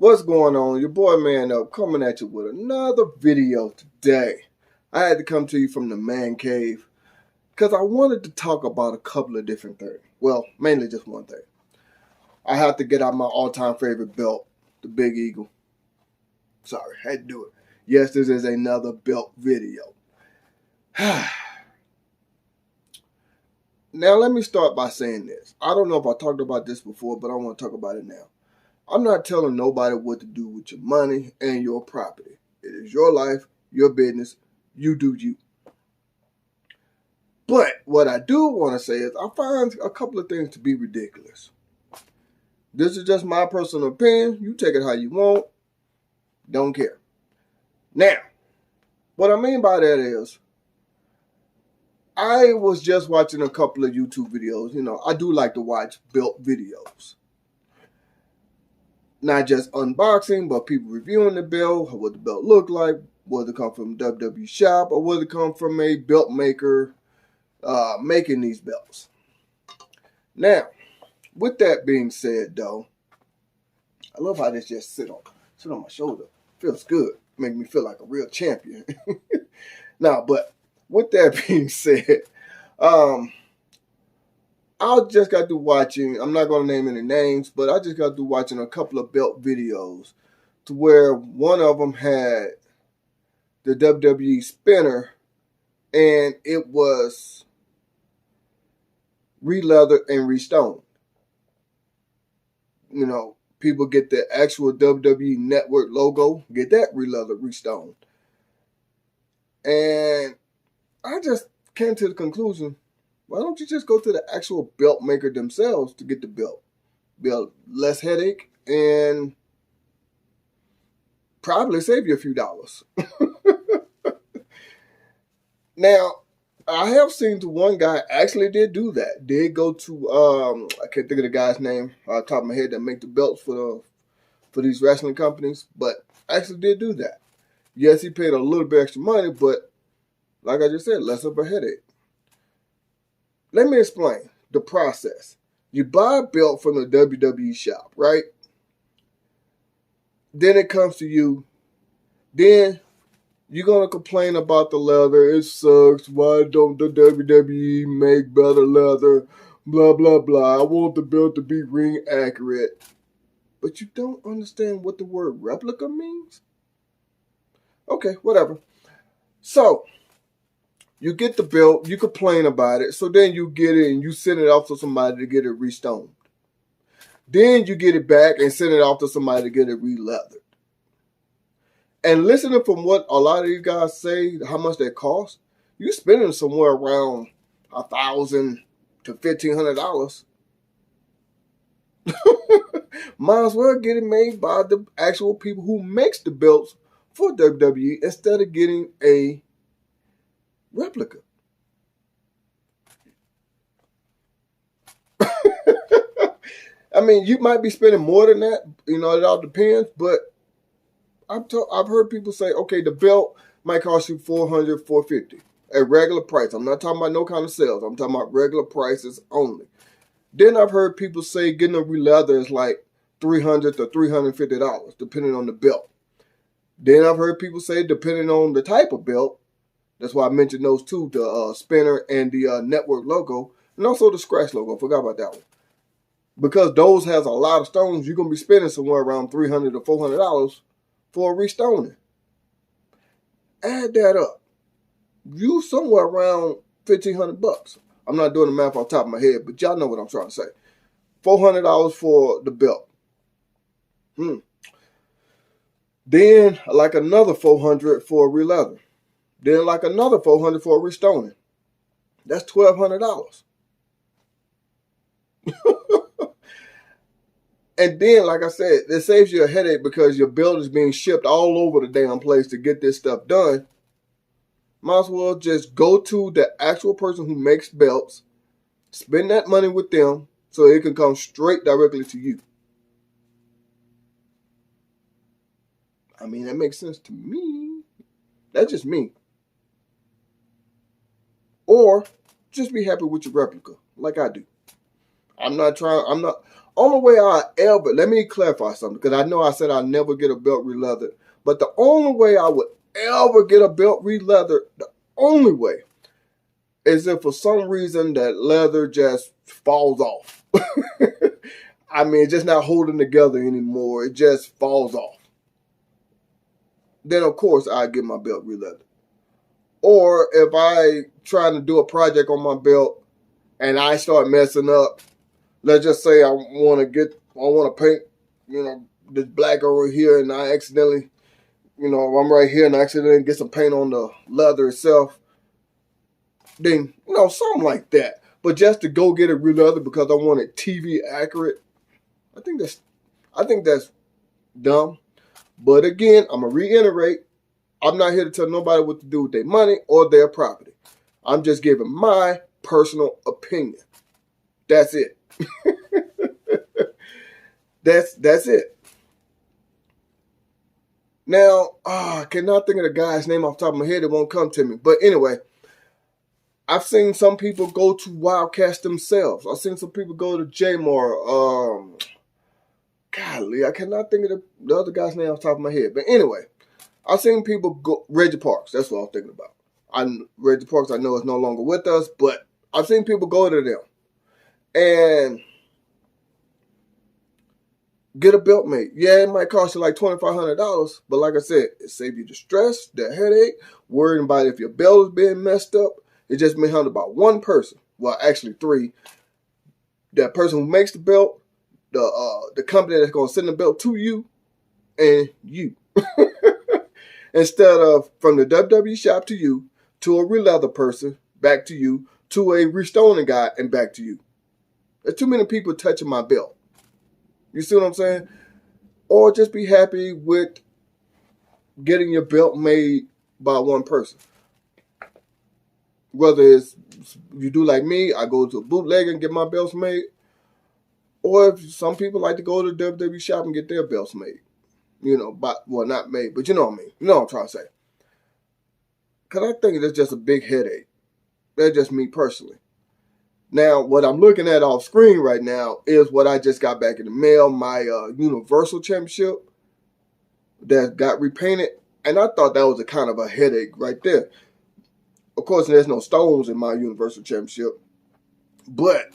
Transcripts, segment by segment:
What's going on? Your boy Man Up coming at you with another video today. I had to come to you from the man cave because I wanted to talk about a couple of different things. Well, mainly just one thing. I have to get out my all-time favorite belt, the Big Eagle. Sorry, I had to do it. Yes, this is another belt video. Now, let me start by saying this. I don't know if I talked about this before, but I want to talk about it now. I'm not telling nobody what to do with your money and your property. It is your life, your business. You do you. But what I do want to say is I find a couple of things to be ridiculous. This is just my personal opinion. You take it how you want. Don't care. Now, what I mean by that is I was just watching a couple of YouTube videos. You know, I do like to watch belt videos. Not just unboxing, but people reviewing the belt, what the belt look like, whether it come from WWE shop or whether it come from a belt maker making these belts. Now, with that being said, though, I love how this just sit on my shoulder. Feels good. Make me feel like a real champion. Now, but with that being said, I just got through watching, I'm not going to name any names, but I just got through watching a couple of belt videos to where one of them had the WWE spinner and it was re-leathered and re-stoned. You know, people get the actual WWE Network logo, get that re-leathered, re-stoned. And I just came to the conclusion, why don't you just go to the actual belt maker themselves to get the belt? Be a less headache and probably save you a few dollars. Now, I have seen one guy actually did do that. Did go to I can't think of the guy's name off the top of my head that make the belts for these wrestling companies, but actually did do that. Yes, he paid a little bit extra money, but like I just said, less of a headache. Let me explain the process. You buy a belt from the WWE shop, right? Then it comes to you. Then you're going to complain about the leather. It sucks. Why don't the WWE make better leather? Blah, blah, blah. I want the belt to be ring accurate. But you don't understand what the word replica means? Okay, whatever. So, you get the belt, you complain about it, so then you get it and you send it off to somebody to get it re-stoned. Then you get it back and send it off to somebody to get it re-leathered. And listening from what a lot of these guys say, how much they cost, you're spending somewhere around $1,000 to $1,500. Might as well get it made by the actual people who makes the belts for WWE instead of getting a replica. I mean, you might be spending more than that. You know, it all depends. But I've heard people say, okay, the belt might cost you $400, $450 at regular price. I'm not talking about no kind of sales. I'm talking about regular prices only. Then I've heard people say getting a re-leather is like $300 to $350, depending on the belt. Then I've heard people say, depending on the type of belt, that's why I mentioned those two, the spinner and the network logo, and also the scratch logo. Forgot about that one. Because those has a lot of stones, you're going to be spending somewhere around $300 to $400 for a restoning. Add that up. You somewhere around $1,500. I'm not doing the math off the top of my head, but y'all know what I'm trying to say. $400 for the belt. Then like another $400 for a re-leather. Then like another $400 for a restoning. That's $1,200. And then, like I said, it saves you a headache because your belt is being shipped all over the damn place to get this stuff done. Might as well just go to the actual person who makes belts, spend that money with them so it can come straight directly to you. I mean, that makes sense to me. That's just me. Or just be happy with your replica, like I do. Only way I ever, let me clarify something, because I know I said I'd never get a belt re-leathered, but the only way I would ever get a belt re-leathered, the only way, is if for some reason that leather just falls off. I mean, it's just not holding together anymore. It just falls off. Then, of course, I get my belt re-leathered. Or if I trying to do a project on my belt and I start messing up, let's just say I want to paint, this black over here, and I accidentally, I'm right here and I accidentally get some paint on the leather itself. Then, something like that. But just to go get it re-leathered because I want it TV accurate, I think that's dumb. But again, I'm going to reiterate, I'm not here to tell nobody what to do with their money or their property. I'm just giving my personal opinion. That's it. That's it. Now, I cannot think of the guy's name off the top of my head. It won't come to me. But anyway, I've seen some people go to Wildcats themselves. I've seen some people go to J-Mar. Golly, I cannot think of the other guy's name off the top of my head. But anyway, I've seen people go, Reggie Parks, that's what I was thinking about. Reggie Parks, I know, is no longer with us, but I've seen people go to them and get a belt made. Yeah, it might cost you like $2,500, but like I said, it saves you the stress, the headache, worrying about if your belt is being messed up. It just been handled by one person. Well, actually three. That person who makes the belt, the company that's going to send the belt to you, and you. Instead of from the WWE shop to you, to a re-leather person, back to you, to a restoning guy, and back to you. There's too many people touching my belt. You see what I'm saying? Or just be happy with getting your belt made by one person. Whether it's you do like me, I go to a bootlegger and get my belts made. Or if some people like to go to the WWE shop and get their belts made. Not made, but you know what I mean. You know what I'm trying to say. Because I think that's just a big headache. That's just me personally. Now, what I'm looking at off screen right now is what I just got back in the mail, my Universal Championship that got repainted. And I thought that was a kind of a headache right there. Of course, there's no stones in my Universal Championship. But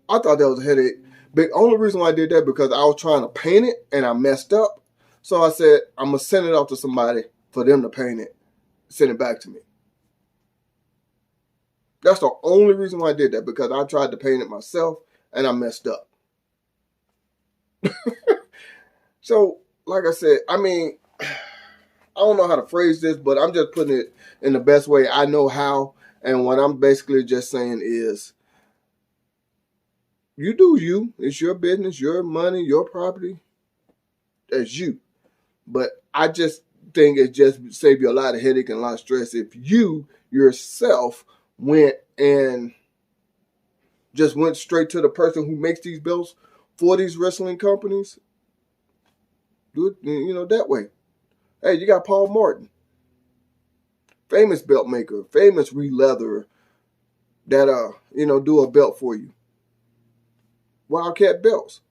I thought that was a headache. The only reason why I did that because I was trying to paint it and I messed up. So I said, I'm going to send it off to somebody for them to paint it, send it back to me. That's the only reason why I did that, because I tried to paint it myself and I messed up. So, like I said, I mean, I don't know how to phrase this, but I'm just putting it in the best way I know how. And what I'm basically just saying is, you do you. It's your business, your money, your property. That's you. But I just think it just save you a lot of headache and a lot of stress if you yourself went straight to the person who makes these belts for these wrestling companies. Do it, that way. Hey, you got Paul Martin, famous belt maker, famous re-leatherer that do a belt for you. Wildcat belts,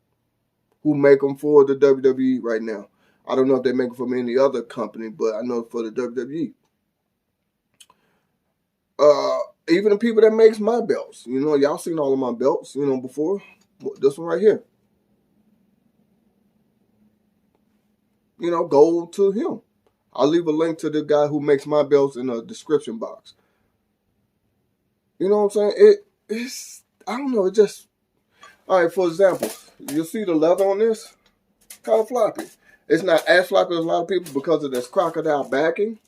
who make them for the WWE right now. I don't know if they make them from any other company, but I know for the WWE. Even the people that makes my belts, y'all seen all of my belts, before. This one right here. Go to him. I'll leave a link to the guy who makes my belts in the description box. You know what I'm saying? It's, I don't know, it just, all right, for example, you'll see the leather on this, kind of floppy. It's not as floppy as a lot of people because of this crocodile backing,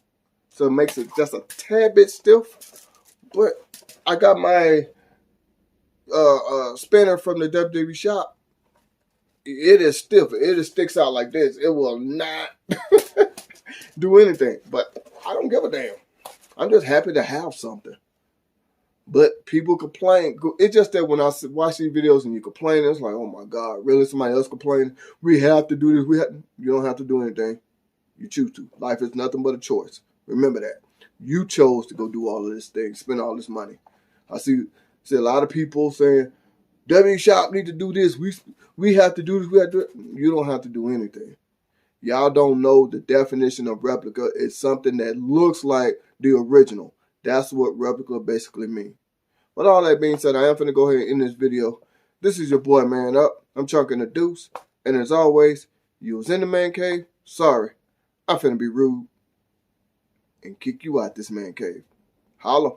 so it makes it just a tad bit stiff. But I got my spinner from the WWE shop. It is stiff. It just sticks out like this. It will not do anything. But I don't give a damn. I'm just happy to have something. But people complain. It's just that when I watch these videos and you complain, it's like, oh my God, really? Somebody else complaining? We have to do this. You don't have to do anything. You choose to. Life is nothing but a choice. Remember that. You chose to go do all of this thing, spend all this money. I see a lot of people saying, W Shop need to do this. We have to do this. We have to. You don't have to do anything. Y'all don't know the definition of replica. It's something that looks like the original. That's what replica basically means. With all that being said, I am finna go ahead and end this video. This is your boy, Man Up. I'm Chunkin' the Deuce. And as always, you was in the man cave. Sorry. I'm finna be rude and kick you out this man cave. Holla.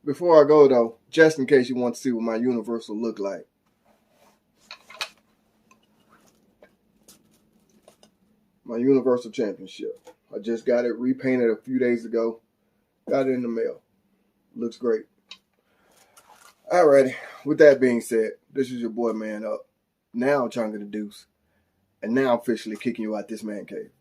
Before I go, though, just in case you want to see what my universal look like. My Universal Championship. I just got it repainted a few days ago. Got it in the mail. Looks great. Alrighty. With that being said, this is your boy, Man Up. Now I'm Chunkin' the Deuce. And now I'm officially kicking you out this man cave.